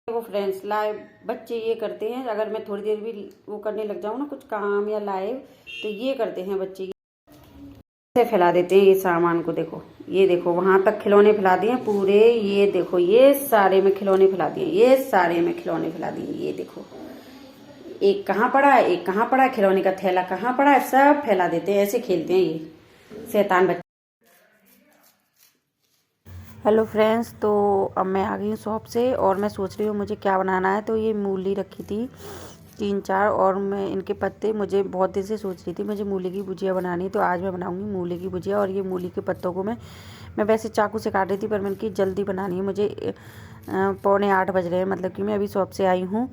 देखो friends, live बच्चे ये करते हैं, अगर मैं थोड़ी देर भी वो करने लग जाऊँ ना कुछ काम या लाइव, तो ये करते हैं बच्चे, से फैला देते हैं ये सामान को। देखो ये देखो, वहां तक खिलौने फैला दिए पूरे। ये देखो, ये सारे में खिलौने फैला दिए, ये सारे में खिलौने फैला दिए। ये देखो, एक कहाँ पड़ा है, एक कहाँ पड़ा है, खिलौने का थैला कहाँ पड़ा है, सब फैला देते हैं। ऐसे खेलते हैं ये शैतान बच्चे। हेलो फ्रेंड्स, तो अब मैं आ गई हूँ शॉप से और मैं सोच रही हूँ मुझे क्या बनाना है। तो ये मूली रखी थी 3-4, और मैं इनके पत्ते, मुझे बहुत देर से सोच रही थी मुझे मूली की भुजिया बनानी, तो आज मैं बनाऊंगी मूली की भुजिया। और ये मूली के पत्तों को मैं वैसे चाकू से काट रही थी, पर मैंने की जल्दी बनानी है मुझे। 7:45 बज रहे हैं, मतलब कि मैं अभी शॉप से आई हूँ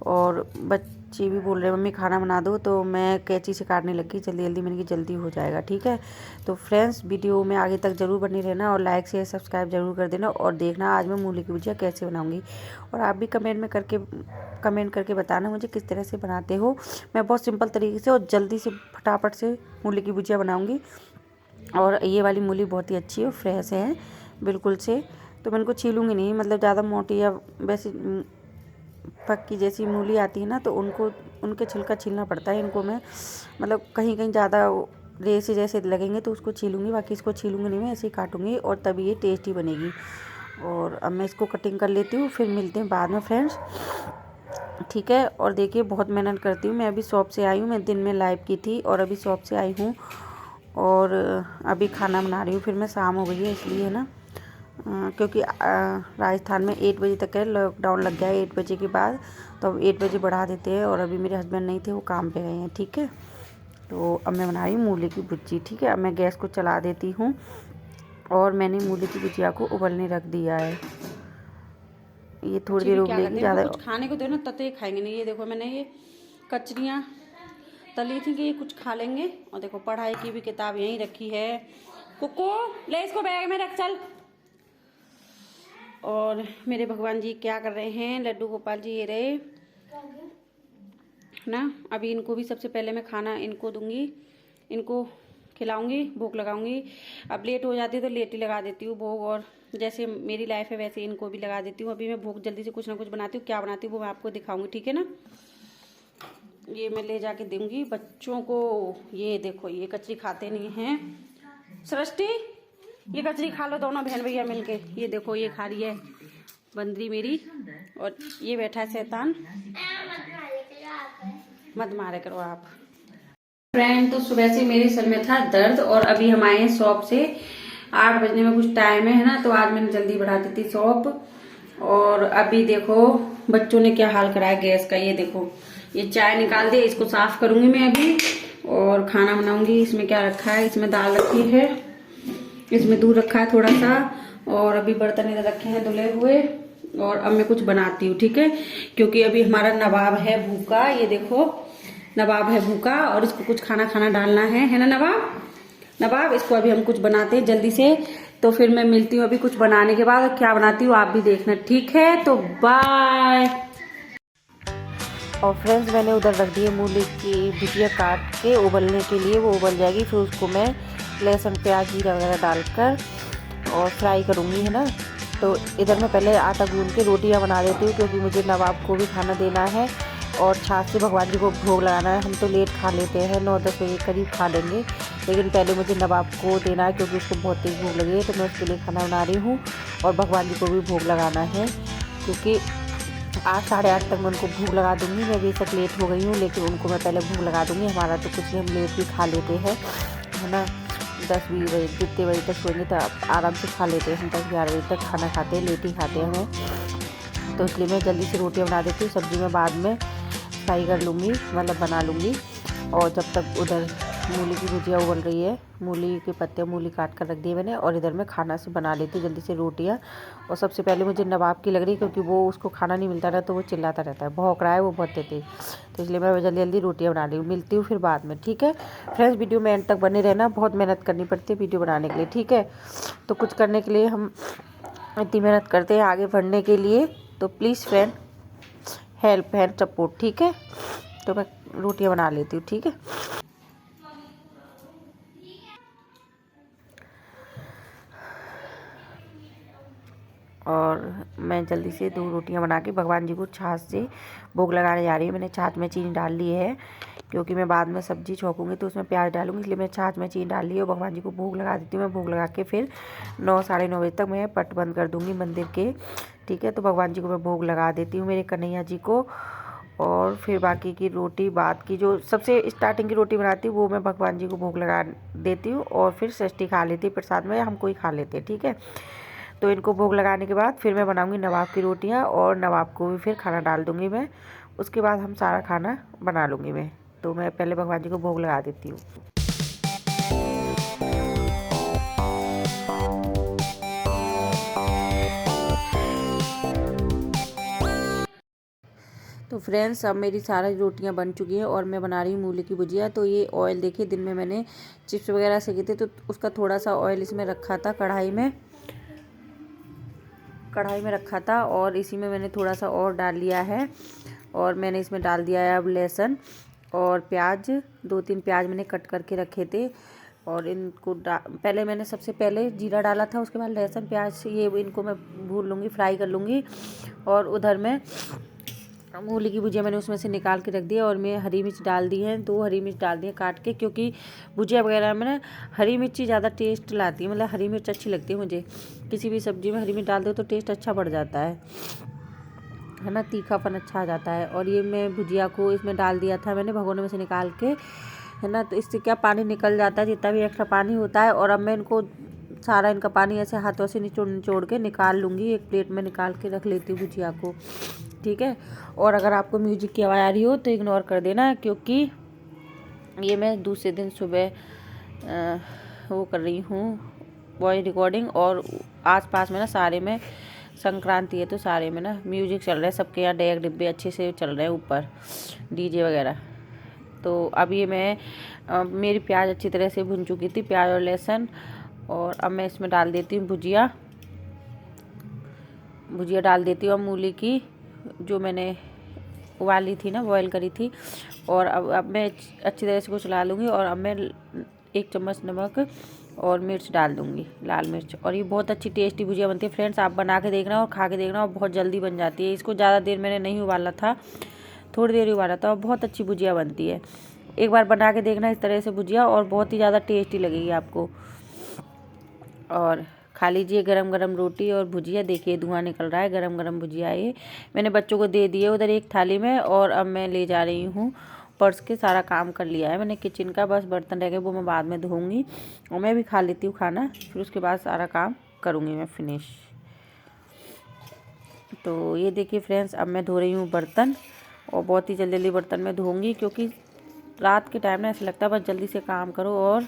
और बच्चे भी बोल रहे हैं मम्मी खाना बना दो, तो मैं कैंची से काटने लगी जल्दी जल्दी। मैंने की जल्दी हो जाएगा, ठीक है। तो फ्रेंड्स, वीडियो में आगे तक ज़रूर बनी रहना और लाइक शेयर सब्सक्राइब जरूर कर देना और देखना आज मैं मूली की भुजिया कैसे बनाऊंगी। और आप भी कमेंट करके बताना मुझे किस तरह से बनाते हो। मैं बहुत सिंपल तरीके से और जल्दी से फटाफट से मूली की भुजिया बनाऊंगी। और ये वाली मूली बहुत ही अच्छी है, फ्रेश है बिल्कुल से। तो मैं इनको छीलूँगी नहीं, मतलब ज़्यादा मोटी या वैसी पक्की जैसी मूली आती है ना, तो उनके छिलका छीलना पड़ता है इनको। मैं मतलब कहीं कहीं ज़्यादा रेसे जैसे लगेंगे तो उसको छीलूँगी, बाकी इसको छीलूँगी नहीं, मैं ऐसे ही काटूँगी और तभी ये टेस्टी बनेगी। और अब मैं इसको कटिंग कर लेती हूँ, फिर मिलते हैं बाद में फ्रेंड्स, ठीक है। और देखिए, बहुत मेहनत करती हूँ मैं। अभी शॉप से आई हूँ, मैं दिन में लाइव की थी और अभी शॉप से आई हूँ और अभी खाना बना रही हूँ। फिर मैं शाम हो गई है इसलिए, है ना, क्योंकि राजस्थान में 8 बजे तक है, लॉकडाउन लग गया है 8 बजे के बाद। तो अब 8 बजे बढ़ा देते हैं और अभी मेरे हस्बैंड नहीं थे, वो काम पे गए हैं, ठीक है। तो अब मैं बना रही हूँ मूली की भुजी, ठीक है। अब मैं गैस को चला देती हूँ और मैंने मूली की भुजिया को उबलने रख दिया है। ये थोड़ी देर उबलेगी ज़्यादा। कुछ खाने को दो ना, तब ये खाएंगे नहीं। ये देखो, मैंने ये कचरियाँ तली थी कि ये कुछ खा लेंगे। और देखो, पढ़ाई की भी किताब यहीं रखी है। कुक्कू, ले इसको बैग में रख, चल। और मेरे भगवान जी क्या कर रहे हैं, लड्डू गोपाल जी ये रहे ना। अभी इनको भी सबसे पहले मैं खाना इनको दूंगी, इनको खिलाऊंगी, भूख लगाऊंगी। अब लेट हो जाती है तो लेट ही लगा देती हूँ भोग, और जैसे मेरी लाइफ है वैसे इनको भी लगा देती हूँ। अभी मैं भूख जल्दी से कुछ ना कुछ बनाती हूँ, क्या बनाती हूँ वो मैं आपको दिखाऊंगी, ठीक है ना। ये मैं ले जाके दूंगी बच्चों को। ये देखो, ये कचरी खाते नहीं हैं। सृष्टि, ये कचरी खा लो दोनों बहन भैया मिलके। ये देखो, ये खा रही है बंदरी मेरी, और ये बैठा है शैतान। मत मारे करो आप। फ्रेंड, तो सुबह से मेरे सर में था दर्द और अभी हम आए हैं शॉप से। 8 बजने में कुछ टाइम है ना, तो आज मैंने जल्दी बढ़ा दी थी शॉप। और अभी देखो बच्चों ने क्या हाल कराया गैस का। ये देखो, ये चाय निकाल दे, इसको साफ करूंगी मैं अभी और खाना बनाऊंगी। इसमें क्या रखा है, इसमें दाल रखी है, इसमें दूध रखा है थोड़ा सा, और अभी बर्तन इधर रखे हैं धुले हुए। और अब मैं कुछ बनाती हूँ, ठीक है, क्योंकि अभी हमारा नवाब है भूखा। ये देखो, नवाब है भूखा और इसको कुछ खाना डालना है ना नवाब। इसको अभी हम कुछ बनाते हैं जल्दी से, तो फिर मैं मिलती हूँ अभी कुछ बनाने के बाद। क्या बनाती हूँ आप भी देखना, ठीक है। तो बाय। और फ्रेंड्स, मैंने उधर रख दी है मूली की भुजिया काट के उबलने के लिए, वो उबल जाएगी। फिर उसको मैं लहसुन प्याज जीरा वगैरह डालकर और फ्राई करूँगी, है ना। तो इधर मैं पहले आटा गूंद के रोटियां बना देती हूँ, क्योंकि मुझे नवाब को भी खाना देना है और छाछ से भगवान जी को भोग लगाना है। हम तो लेट खा लेते हैं, 9-10 बजे करीब खा लेंगे, लेकिन पहले मुझे नवाब को देना है क्योंकि उसको बहुत तेज़ भूख लगी है। तो मैं उसके लिए खाना बना रही हूँ और भगवान जी को भी भोग लगाना है, क्योंकि 8-8:30 तक मैं उनको भूख लगा दूँगी। मैं बेशक लेट हो गई हूँ, लेकिन उनको मैं पहले भूख लगा दूँगी। हमारा तो कुछ नहीं, हम लेट भी खा लेते हैं, है ना। 10-20 बजे, जितने बजे तक सोएंगे तो आराम से खा लेते हैं हम। 10-11 बजे तक खाना खाते हैं, लेट ही खाते हैं हमें। तो इसलिए मैं जल्दी से रोटियां बना देती हूँ। सब्ज़ी मैं बाद में फ्राई कर लूँगी, मतलब बना लूँगी। और जब तक उधर मूली की भुजिया उबल रही है, मूली के पत्ते मूली काट कर रख दिए मैंने, और इधर मैं खाना से बना लेती हूँ जल्दी से रोटियाँ। और सबसे पहले मुझे नवाब की लग रही है, क्योंकि वो उसको खाना नहीं मिलता था तो वो चिल्लाता रहता है, भौंक रहा है वो बहुत तेज। तो इसलिए मैं जल्दी जल्दी रोटियाँ बना रही हूँ। मिलती हूँ फिर बाद में, ठीक है फ्रेंड्स। वीडियो में एंड तक बने रहना, बहुत मेहनत करनी पड़ती है वीडियो बनाने के लिए, ठीक है। तो कुछ करने के लिए हम इतनी मेहनत करते हैं आगे बढ़ने के लिए, तो please friend help and support, ठीक है। तो मैं रोटियां बना लेती हूँ, ठीक है। और मैं जल्दी से 2 रोटियां बना के भगवान जी को छाछ से भोग लगाने जा रही हूँ। मैंने छाछ में चीनी डाल ली है, क्योंकि मैं बाद में सब्जी छौंकूँगी तो उसमें प्याज डालूँगी, इसलिए मैं छाछ में चीनी डाल ली है। और भगवान जी को भोग लगा देती हूँ। मैं भोग लगा के फिर 9 साढ़े 9 बजे तक मैं पट बंद कर दूँगी मंदिर के। ठीक है, तो भगवान जी को मैं भोग लगा देती हूँ, मेरे कन्हैया जी को। और फिर बाकी की रोटी, बाद की जो सबसे स्टार्टिंग की रोटी बनाती हूँ वो मैं भगवान जी को भोग लगा देती हूँ। और फिर षष्ठी खा लेती हूँ, प्रसाद में हम कोई खा लेते हैं। ठीक है, तो इनको भोग लगाने के बाद फिर मैं बनाऊंगी नवाब की रोटियां, और नवाब को भी फिर खाना डाल दूंगी मैं। उसके बाद हम सारा खाना बना लूँगी मैं। तो मैं पहले भगवान जी को भोग लगा देती हूँ। तो फ्रेंड्स, अब मेरी सारी रोटियां बन चुकी हैं और मैं बना रही हूँ मूली की भुजिया। तो ये ऑयल देखिए, दिन में मैंने चिप्स वगैरह सेके थे तो उसका थोड़ा सा ऑयल इसमें रखा था, कढ़ाई में रखा था, और इसी में मैंने थोड़ा सा और डाल लिया है। और मैंने इसमें डाल दिया है अब लहसुन और प्याज। 2-3 प्याज मैंने कट करके रखे थे, और इनको पहले मैंने सबसे पहले जीरा डाला था, उसके बाद लहसुन प्याज, ये इनको मैं भून लूँगी, फ्राई कर लूँगी। और उधर में मूली की भुजिया मैंने उसमें से निकाल के रख दिया, और मैं हरी मिर्च डाल दी है, 2 हरी मिर्च डाल दी है काट के, क्योंकि भुजिया वगैरह में ना हरी मिर्ची ज़्यादा टेस्ट लाती है। मतलब हरी मिर्च अच्छी लगती है मुझे, किसी भी सब्ज़ी में हरी मिर्च डाल दो तो टेस्ट अच्छा बढ़ जाता है ना, तीखापन अच्छा आ जाता है। और ये मैं भुजिया को इसमें डाल दिया था मैंने भगोने में से निकाल के, है ना। तो इससे क्या पानी निकल जाता है, जितना भी एक्स्ट्रा पानी होता है। और अब मैं इनको सारा इनका पानी ऐसे हाथों से निचोड़ निचोड़ के निकाल लूँगी, एक प्लेट में निकाल के रख लेती हूँ भुजिया को। ठीक है, और अगर आपको म्यूजिक की आवाज़ आ रही हो तो इग्नोर कर देना, क्योंकि ये मैं दूसरे दिन सुबह वो कर रही हूँ वॉइस रिकॉर्डिंग, और आसपास में ना सारे में संक्रांति है तो सारे में ना म्यूजिक चल रहा है, सबके यहाँ डेक डिब्बे अच्छे से चल रहे हैं ऊपर, डीजे वगैरह। तो अब ये मैं मेरी प्याज अच्छी तरह से भुन चुकी थी, प्याज और लहसुन। और अब मैं इसमें डाल देती हूँ भुजिया डाल देती हूँ अब मूली की, जो मैंने उबाली थी ना, बॉयल करी थी। और अब मैं अच्छी तरह से इसको चला लूँगी, और अब मैं 1 चम्मच नमक और मिर्च डाल दूँगी, लाल मिर्च। और ये बहुत अच्छी टेस्टी भुजिया बनती है फ्रेंड्स, आप बना के देखना और खा के देखना, और बहुत जल्दी बन जाती है। इसको ज़्यादा देर मैंने नहीं उबाला था, थोड़ी देर ही उबाला था, और बहुत अच्छी भुजिया बनती है। एक बार बना के देखना इस तरह से भुजिया, और बहुत ही ज़्यादा टेस्टी लगेगी आपको। और खा लीजिए गरम गरम रोटी और भुजिया। देखिए धुआं निकल रहा है, गरम गरम भुजिया ये मैंने बच्चों को दे दिए उधर एक थाली में। और अब मैं ले जा रही हूँ पर्स के, सारा काम कर लिया है मैंने किचन का, बस बर्तन रह गए वो मैं बाद में धोऊंगी, और मैं भी खा लेती हूँ खाना, फिर उसके बाद सारा काम करूँगी मैं फिनिश। तो ये देखिए फ्रेंड्स, अब मैं धो रही हूँ बर्तन, और बहुत ही जल्दी जल्दी बर्तन में धोऊंगी, क्योंकि रात के टाइम ना ऐसा लगता है बस जल्दी से काम करो, और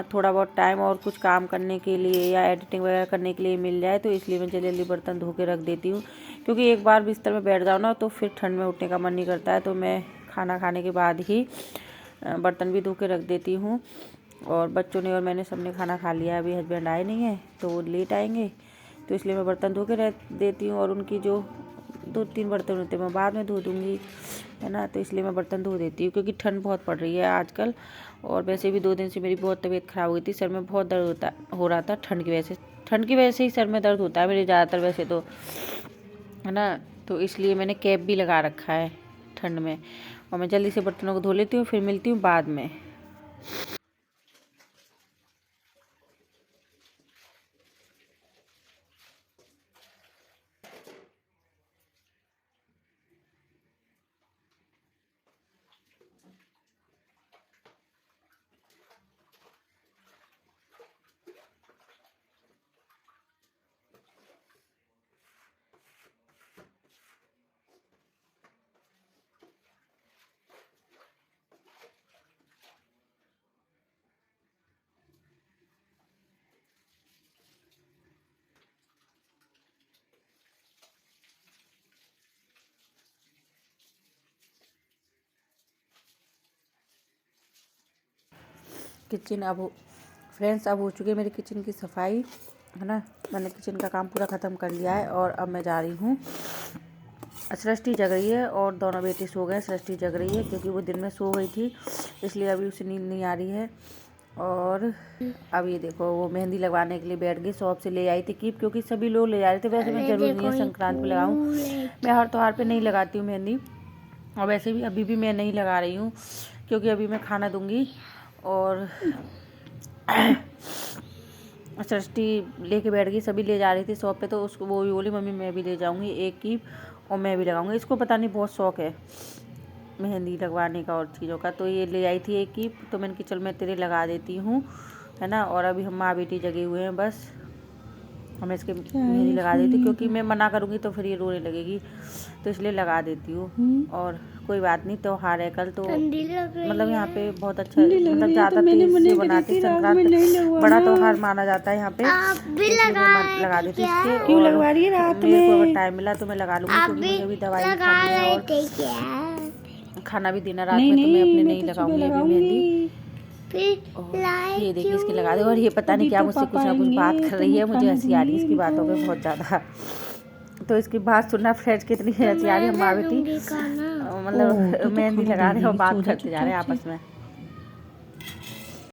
थोड़ा बहुत टाइम और कुछ काम करने के लिए या एडिटिंग वगैरह करने के लिए मिल जाए, तो इसलिए मैं जल्दी जल्दी बर्तन धो के रख देती हूँ। क्योंकि एक बार बिस्तर में बैठ जाओ ना तो फिर ठंड में उठने का मन नहीं करता है, तो मैं खाना खाने के बाद ही बर्तन भी धो के रख देती हूँ। और बच्चों ने और मैंने सबने खाना खा लिया, अभी हस्बैंड आए नहीं हैं तो वो लेट आएंगे, तो इसलिए मैं बर्तन धो के रख देती हूँ। और उनकी जो 2-3 बर्तन होते हैं मैं बाद में धो दूँगी, है ना। तो इसलिए मैं बर्तन धो देती हूँ, क्योंकि ठंड बहुत पड़ रही है आजकल। और वैसे भी 2 दिन से मेरी बहुत तबीयत ख़राब हुई थी, सर में बहुत दर्द हो रहा था ठंड की वजह से ही सर में दर्द होता है मेरे ज़्यादातर वैसे तो, है ना। तो इसलिए मैंने कैप भी लगा रखा है ठंड में। और मैं जल्दी से बर्तनों को धो लेती हूँ, फिर मिलती हूँ बाद में। किचन फ्रेंड्स अब हो चुकी है मेरी किचन की सफाई, है ना। मैंने किचन का काम पूरा ख़त्म कर लिया है, और अब मैं जा रही हूँ। सृष्टि जग रही है और दोनों बेटे सो गए, सृष्टि जग रही है क्योंकि वो दिन में सो गई थी, इसलिए अभी उसे नींद नहीं आ रही है। और अब ये देखो वो मेहंदी लगवाने के लिए बैठ गई। शॉप से ले आई थी कीप, क्योंकि सभी लोग ले जा रहे थे। वैसे मैं जरूरी नहीं है संक्रांत पे लगाऊं, मैं हर त्योहार पे नहीं लगाती हूँ मेहंदी। और वैसे भी अभी भी मैं नहीं लगा रही हूँ, क्योंकि अभी मैं खाना दूंगी। और सृष्टि लेके बैठ गई, सभी ले जा रही थी शॉप पे, तो उसको वो भी बोली मम्मी मैं भी ले जाऊंगी एक कीप और मैं भी लगाऊंगी। इसको पता नहीं बहुत शौक है मेहंदी लगवाने का और चीज़ों का, तो ये ले आई थी एक कीप। तो मैंने कि चल मैं तेरे लगा देती हूँ, है ना। और अभी हम माँ बेटी जगे हुए हैं, बस हमें इसके मेहंदी लगा देती, क्योंकि मैं मना करूँगी तो फिर ये रोने लगेगी, तो इसलिए लगा देती हूँ। और कोई बात नहीं, त्योहार है कल, तो मतलब यहाँ पे बहुत अच्छा, मतलब ज़्यादा तेज से बनाते हैं। संक्रांत बड़ा त्योहार माना जाता है यहाँ पे, मैं लगा देती इसके। क्यों लगवा रही है रात में? मेरे को अगर टाइम मिला तो मैं लगा लूँगी, क्योंकि मुझे भी दवाई खानी है और खाना भी देना रात में, तो मैं अपने नहीं लगाऊंगी अभी मेहंदी। ये देखिए इसकी लगा दे। और ये पता नहीं क्या मुझसे कुछ ना कुछ बात कर रही है, मुझे हंसी आ रही है इसकी बातों पे बहुत ज़्यादा। तो इसकी बात सुनना फ्रेंड्स, कितनी हंसी आ रही है। माँ बेटी मतलब मेहंदी लगा रहे हैं और बात करते जा रहे हैं आपस में।